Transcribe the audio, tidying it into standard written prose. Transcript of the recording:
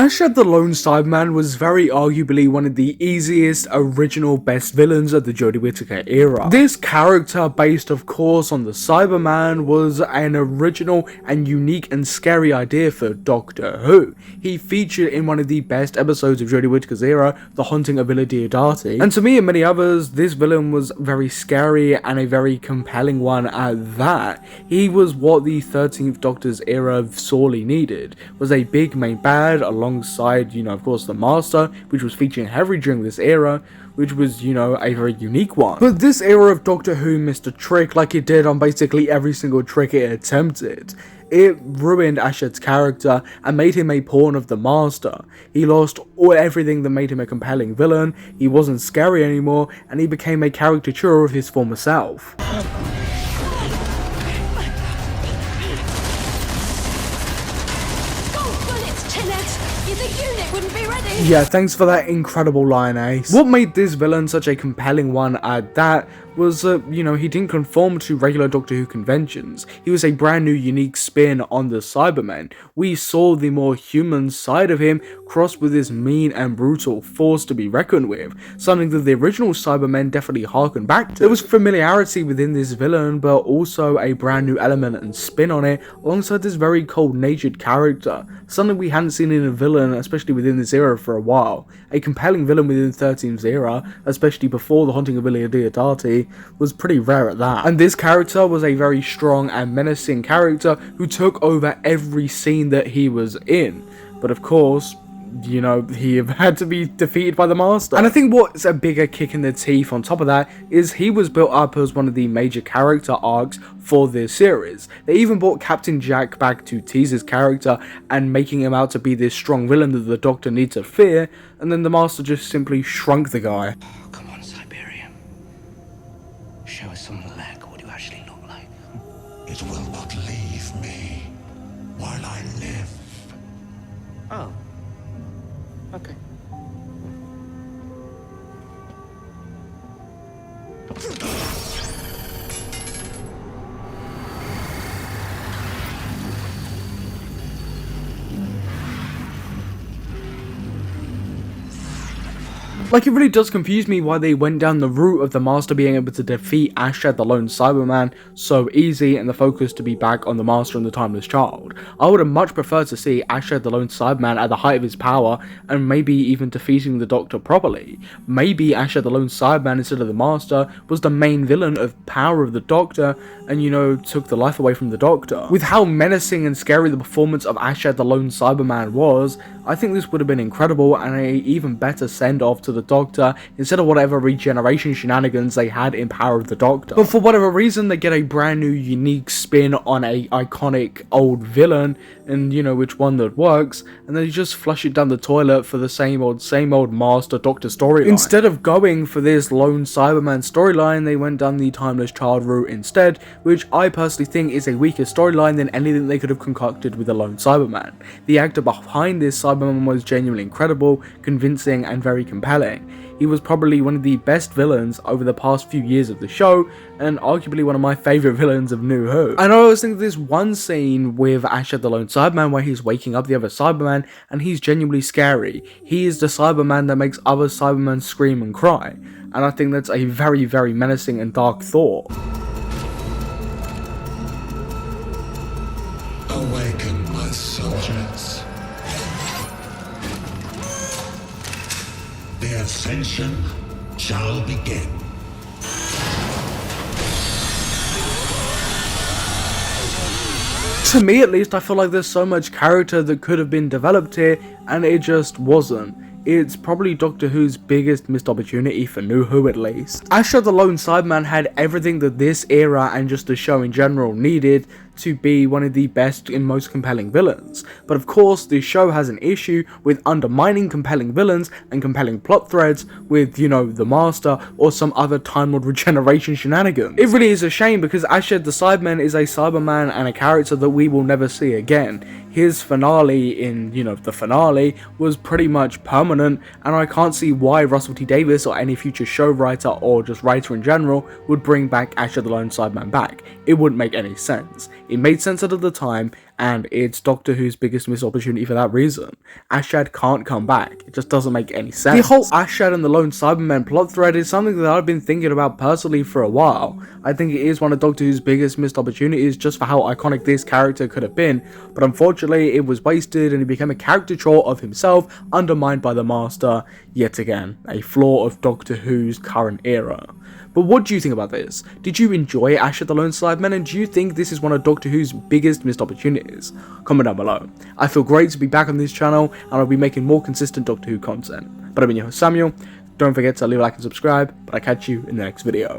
Ashad the Lone Cyberman was very arguably one of the easiest, original, best villains of the Jodie Whittaker era. This character, based of course on the Cyberman, was an original and unique and scary idea for Doctor Who. He featured in one of the best episodes of Jodie Whittaker's era, The Haunting of Villa Diodati, and to me and many others, this villain was very scary and a very compelling one at that. He was what the 13th Doctor's era sorely needed, was a big main bad, alongside, of course, the Master, which was featuring heavily during this era, which was, a very unique one. But this era of Doctor Who missed a trick like it did on basically every single trick it attempted. It ruined Ashad's character and made him a pawn of the Master. He lost everything that made him a compelling villain, he wasn't scary anymore, and he became a caricature of his former self. Yeah, thanks for that incredible line, Ace. What made this villain such a compelling one at that was he didn't conform to regular Doctor Who conventions. He was a brand new, unique spin on the Cybermen. We saw the more human side of him crossed with this mean and brutal force to be reckoned with, something that the original Cybermen definitely harkened back to. There was familiarity within this villain, but also a brand new element and spin on it, alongside this very cold-natured character, something we hadn't seen in a villain, especially within this era, for a while. A compelling villain within 13's era, especially before The Haunting of Villa Diodati, was pretty rare at that. And this character was a very strong and menacing character who took over every scene that he was in. But of course, he had to be defeated by the Master. And I think what's a bigger kick in the teeth on top of that is he was built up as one of the major character arcs for this series. They even brought Captain Jack back to tease his character and making him out to be this strong villain that the Doctor needs to fear, and then the Master just simply shrunk the guy. Oh, come on, Siberian. Show us some leg. What do you actually look like? It will not leave me while I live. Oh. Okay. Like, it really does confuse me why they went down the route of the Master being able to defeat Ashad the Lone Cyberman so easy, and the focus to be back on the Master and the Timeless Child. I would have much preferred to see Ashad the Lone Cyberman at the height of his power, and maybe even defeating the Doctor properly. Maybe Ashad the Lone Cyberman instead of the Master was the main villain of power of the Doctor, and took the life away from the Doctor. With how menacing and scary the performance of Ashad the Lone Cyberman was, I think this would have been incredible and an even better send-off to the Doctor instead of whatever regeneration shenanigans they had in Power of the Doctor. But for whatever reason, they get a brand new unique spin on a iconic old villain, and which one that works, and they just flush it down the toilet for the same old Master Doctor storyline. Instead of going for this Lone Cyberman storyline, they went down the Timeless Child route instead, which I personally think is a weaker storyline than anything they could have concocted with the Lone Cyberman. The actor behind this Cyberman was genuinely incredible, convincing, and very compelling. He was probably one of the best villains over the past few years of the show, and arguably one of my favourite villains of New Who. And I always think this one scene with Ashad the Lone Cyberman where he's waking up the other Cyberman, and he's genuinely scary. He is the Cyberman that makes other Cybermen scream and cry, and I think that's a very, very menacing and dark thought. Awaken, my subjects. The ascension shall begin. To me at least, I feel like there's so much character that could have been developed here, and it just wasn't. It's probably Doctor Who's biggest missed opportunity for New Who at least. Ashad the Lone Cyberman had everything that this era and just the show in general needed to be one of the best and most compelling villains. But of course, the show has an issue with undermining compelling villains and compelling plot threads with, the Master or some other Time Lord regeneration shenanigans. It really is a shame because Ashad the Cyberman is a Cyberman and a character that we will never see again. His finale in, the finale was pretty much permanent, and I can't see why Russell T Davies or any future show writer or just writer in general would bring back Ashad the Lone Cyberman back. It wouldn't make any sense. It made sense at the time, and it's Doctor Who's biggest missed opportunity for that reason. Ashad can't come back. It just doesn't make any sense. The whole Ashad and the lone Cyberman plot thread is something that I've been thinking about personally for a while. I think it is one of Doctor Who's biggest missed opportunities just for how iconic this character could have been, but unfortunately it was wasted and he became a caricature of himself, undermined by the Master, yet again, a flaw of Doctor Who's current era. But what do you think about this? Did you enjoy Ashad the Lone Cyberman, and do you think this is one of Doctor Who's biggest missed opportunities? Comment down below. I feel great to be back on this channel, and I'll be making more consistent Doctor Who content. But I've been your host Samuel. Don't forget to leave a like and subscribe, but I'll catch you in the next video.